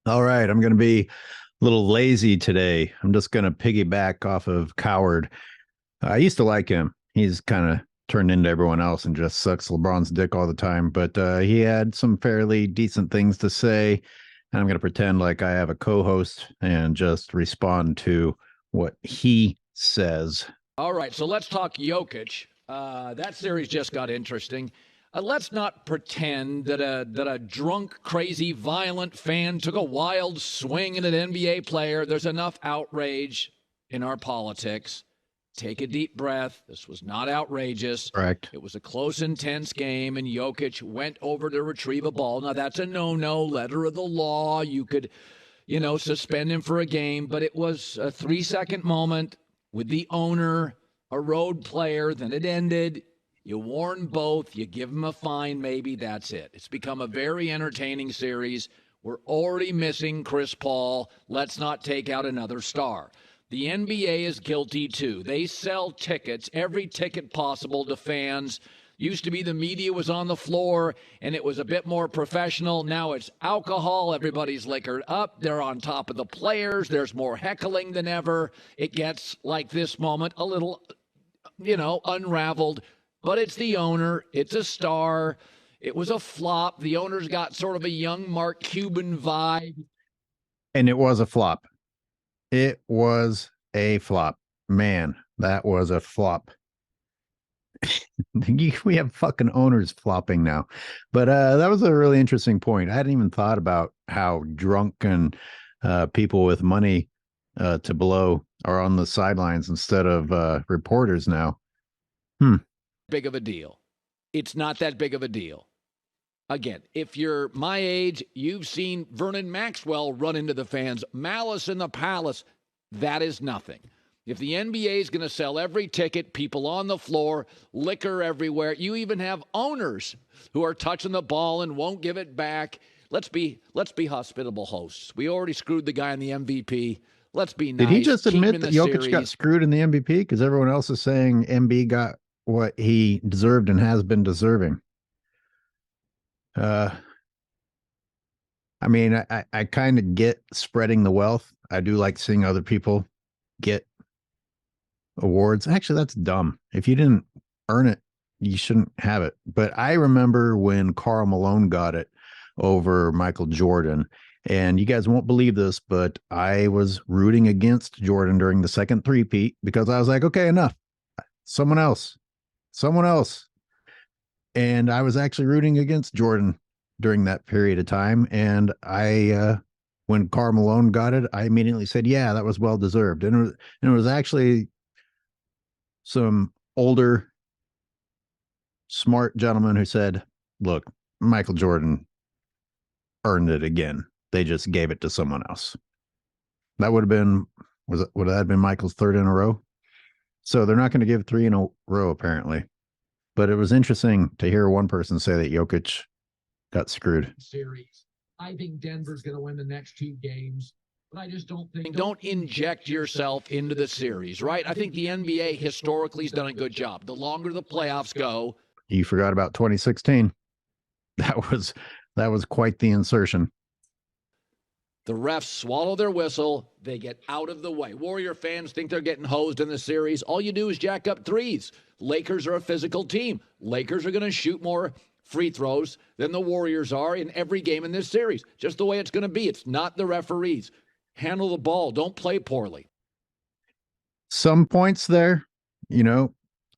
All right, I'm going to be a little lazy today. I'm just going to piggyback off of Cowherd. I used to like him. He's kind of turned into everyone else and just sucks LeBron's dick all the time. But he had some fairly decent things to say. And I'm going to pretend like I have a co host and just respond to what he says. All right, so let's talk Jokic. That series just got interesting. Let's not pretend that a drunk, crazy, violent fan took a wild swing at an NBA player. There's enough outrage in our politics. Take a deep breath. This was not outrageous. Correct. It was a close, intense game, and Jokic went over to retrieve a ball. Now, that's a no-no, letter of the law. You could, suspend him for a game, but it was a 3-second moment with the owner, a road player, then it ended. You warn both, you give them a fine, maybe that's it. It's become a very entertaining series. We're already missing Chris Paul. Let's not take out another star. The NBA is guilty too. They sell tickets, every ticket possible to fans. Used to be the media was on the floor and it was a bit more professional. Now it's alcohol. Everybody's liquored up. They're on top of the players. There's more heckling than ever. It gets, like this moment, a little, unraveled. But it's the owner. It's a star. It was a flop. The owner's got sort of a young Mark Cuban vibe. And it was a flop. It was a flop. Man, that was a flop. We have fucking owners flopping now. But that was a really interesting point. I hadn't even thought about how drunk and people with money to blow are on the sidelines instead of reporters now. Big of a deal. It's not that big of a deal. Again, if you're my age, you've seen Vernon Maxwell run into the fans. Malice in the Palace. That is nothing. If the NBA is going to sell every ticket, people on the floor, liquor everywhere, you even have owners who are touching the ball and won't give it back. Let's be hospitable hosts. We already screwed the guy in the MVP. Let's be nice. Did he just admit that Jokic series. got screwed in the MVP? Because everyone else is saying MB got what he deserved and has been deserving. I mean, I kind of get spreading the wealth. I do like seeing other people get awards. Actually, that's dumb. If you didn't earn it, you shouldn't have it. But I remember when Karl Malone got it over Michael Jordan. And you guys won't believe this, but I was rooting against Jordan during the second three-peat because I was like, okay, enough. Someone else. And I was actually rooting against Jordan during that period of time. And when Karl Malone got it, I immediately said, yeah, that was well deserved. And it was actually some older, smart gentleman who said, look, Michael Jordan earned it again. They just gave it to someone else. That would that have been Michael's third in a row? So they're not going to give 3 in a row, apparently. But it was interesting to hear one person say that Jokic got screwed. Series. I think Denver's going to win the next 2 games, but I just don't think. Don't inject yourself into the series, right? I think the NBA historically has done a good job. The longer the playoffs go. You forgot about 2016. That was quite the insertion. The refs swallow their whistle. They get out of the way. Warrior fans think they're getting hosed in the series. All you do is jack up threes. Lakers are a physical team. Lakers are going to shoot more free throws than the Warriors are in every game in this series. Just the way it's going to be. It's not the referees. Handle the ball. Don't play poorly. Some points there,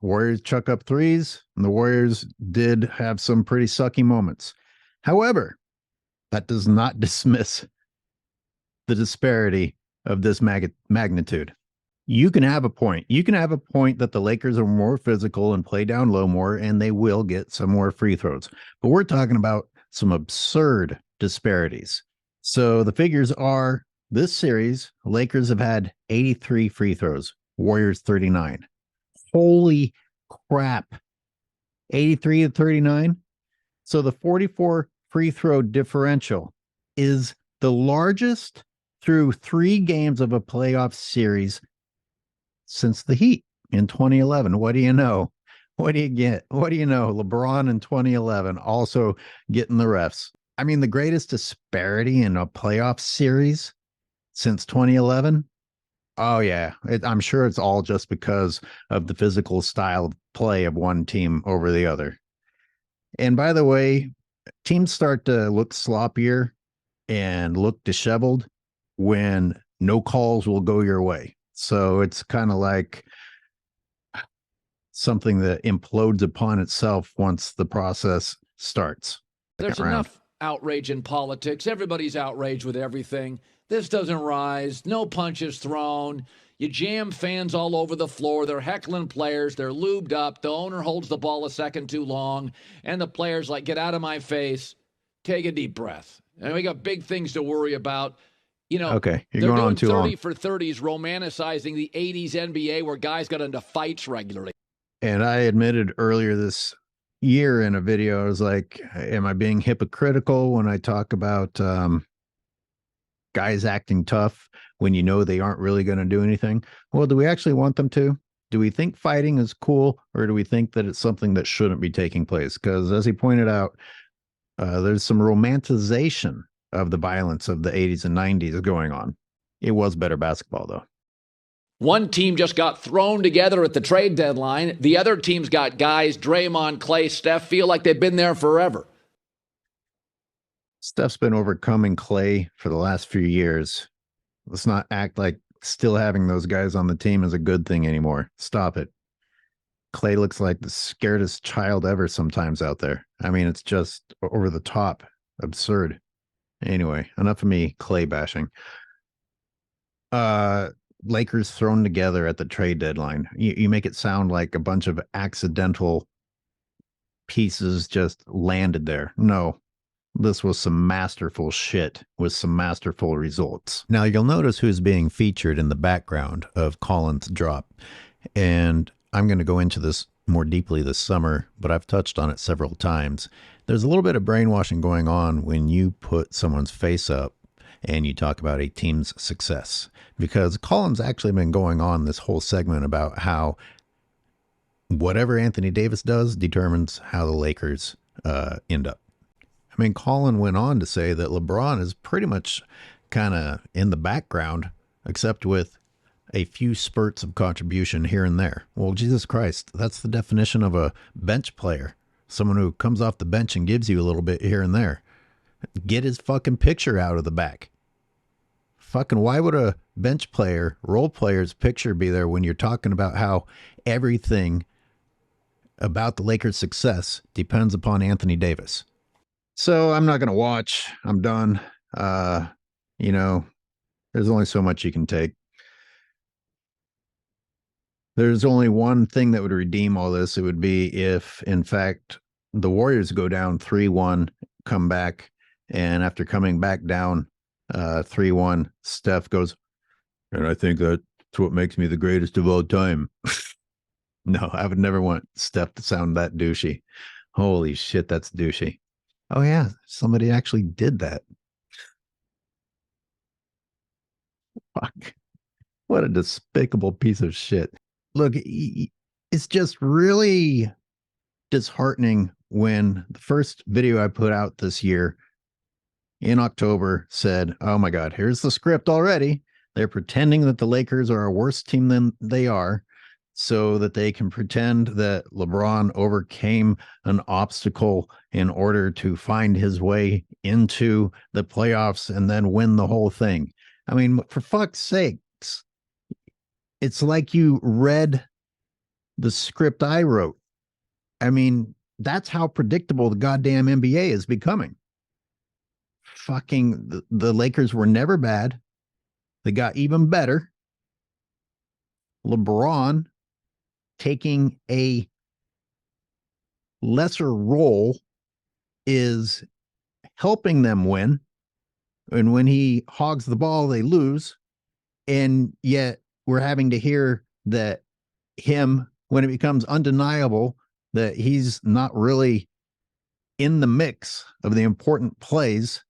Warriors chuck up threes, and the Warriors did have some pretty sucky moments. However, that does not dismiss the disparity of this magnitude. You can have a point. You can have a point that the Lakers are more physical and play down low more, and they will get some more free throws. But we're talking about some absurd disparities. So the figures are this series, Lakers have had 83 free throws, Warriors 39. Holy crap. 83 to 39. So the 44 free throw differential is the largest through 3 games of a playoff series since the Heat in 2011. What do you know? What do you get? What do you know? LeBron in 2011 also getting the refs. I mean, the greatest disparity in a playoff series since 2011. Oh, yeah. I'm sure it's all just because of the physical style of play of one team over the other. And by the way, teams start to look sloppier and look disheveled when no calls will go your way. So it's kind of like something that implodes upon itself once the process starts. There's enough outrage in politics. Everybody's outraged with everything. This doesn't rise. No punches thrown. You jam fans all over the floor. They're heckling players. They're lubed up. The owner holds the ball a second too long. And the players like, get out of my face. Take a deep breath. And we got big things to worry about. You know, okay, you're they're going doing on too 30 long. for 30s, romanticizing the 80s NBA where guys got into fights regularly. And I admitted earlier this year in a video, I was like, am I being hypocritical when I talk about guys acting tough when you know they aren't really going to do anything? Well, do we actually want them to? Do we think fighting is cool, or do we think that it's something that shouldn't be taking place? Because as he pointed out, there's some romanticization of the violence of the 80s and 90s going on. It was better basketball, though. One team just got thrown together at the trade deadline. The other team's got guys, Draymond, Clay, Steph, feel like they've been there forever. Steph's been overcoming Clay for the last few years. Let's not act like still having those guys on the team is a good thing anymore. Stop it. Clay looks like the scaredest child ever sometimes out there. I mean, it's just over the top, absurd. Anyway, enough of me Clay bashing. Lakers thrown together at the trade deadline. You make it sound like a bunch of accidental pieces just landed there. No, this was some masterful shit with some masterful results. Now, you'll notice who's being featured in the background of Collins' drop. And I'm going to go into this more deeply this summer, but I've touched on it several times. There's a little bit of brainwashing going on when you put someone's face up and you talk about a team's success, because Colin's actually been going on this whole segment about how whatever Anthony Davis does determines how the Lakers end up. I mean, Colin went on to say that LeBron is pretty much kind of in the background, except with a few spurts of contribution here and there. Well, Jesus Christ, that's the definition of a bench player. Someone who comes off the bench and gives you a little bit here and there. Get his fucking picture out of the back. Fucking why would a bench player, role player's picture be there when you're talking about how everything about the Lakers' success depends upon Anthony Davis? So I'm not going to watch. I'm done. You know, there's only so much you can take. There's only one thing that would redeem all this. It would be if, in fact, the Warriors go down 3-1, come back, and after coming back down 3-1, Steph goes, and I think that's what makes me the greatest of all time. No, I would never want Steph to sound that douchey. Holy shit, that's douchey. Oh, yeah, somebody actually did that. Fuck. What a despicable piece of shit. Look, it's just really disheartening when the first video I put out this year in October said, oh my God, here's the script already. They're pretending that the Lakers are a worse team than they are so that they can pretend that LeBron overcame an obstacle in order to find his way into the playoffs and then win the whole thing. I mean, for fuck's sakes, it's like you read the script I wrote. I mean, that's how predictable the goddamn NBA is becoming. Fucking the Lakers were never bad. They got even better. LeBron taking a lesser role is helping them win. And when he hogs the ball, they lose. And yet we're having to hear that him, when it becomes undeniable that he's not really in the mix of the important plays,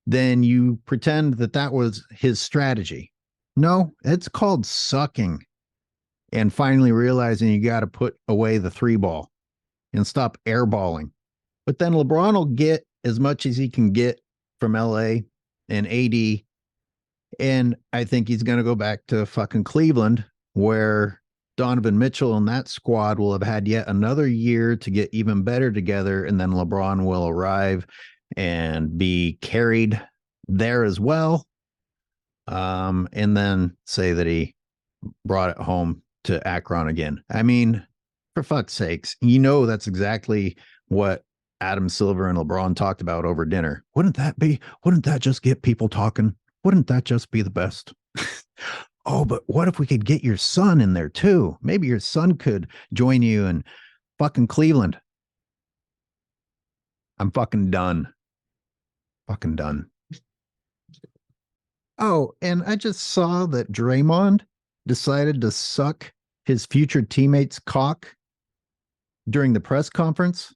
then you pretend that that was his strategy. No, it's called sucking. And finally realizing you got to put away the three ball and stop airballing. But then LeBron will get as much as he can get from LA and AD. And I think he's going to go back to fucking Cleveland, where Donovan Mitchell and that squad will have had yet another year to get even better together. And then LeBron will arrive and be carried there as well. And then say that he brought it home to Akron again. I mean, for fuck's sakes, that's exactly what Adam Silver and LeBron talked about over dinner. Wouldn't that just get people talking? Wouldn't that just be the best? Oh, but what if we could get your son in there too? Maybe your son could join you in fucking Cleveland. I'm fucking done. Fucking done. Oh, and I just saw that Draymond decided to suck his future teammate's cock during the press conference.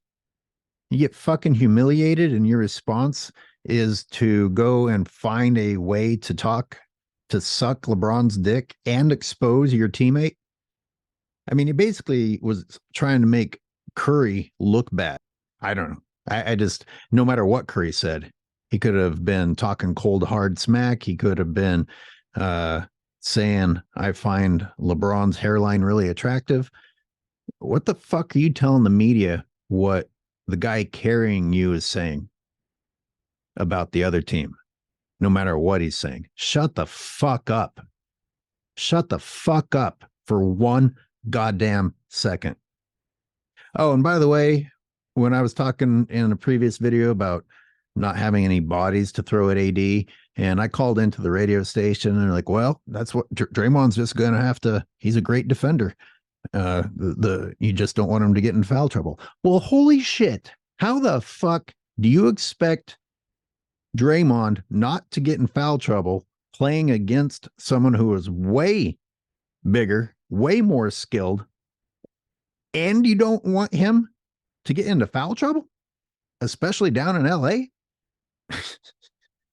You get fucking humiliated, and your response is to go and find a way to suck LeBron's dick and expose your teammate. I mean, he basically was trying to make Curry look bad. I don't know. I just, no matter what Curry said, he could have been talking cold, hard smack. He could have been saying, I find LeBron's hairline really attractive. What the fuck are you telling the media what the guy carrying you is saying about the other team? No matter what he's saying, shut the fuck up. Shut the fuck up for one goddamn second. Oh, and by the way, when I was talking in a previous video about not having any bodies to throw at AD, and I called into the radio station and they're like, well, that's what Draymond's just going to have to, he's a great defender. You just don't want him to get in foul trouble. Well, holy shit. How the fuck do you expect Draymond not to get in foul trouble playing against someone who is way bigger, way more skilled, and you don't want him to get into foul trouble, especially down in LA?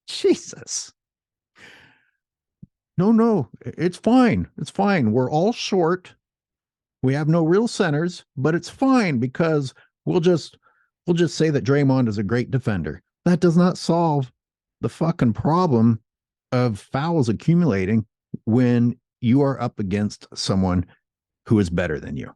Jesus. No, it's fine. It's fine. We're all short. We have no real centers, but it's fine because we'll just say that Draymond is a great defender. That does not solve the fucking problem of fouls accumulating when you are up against someone who is better than you.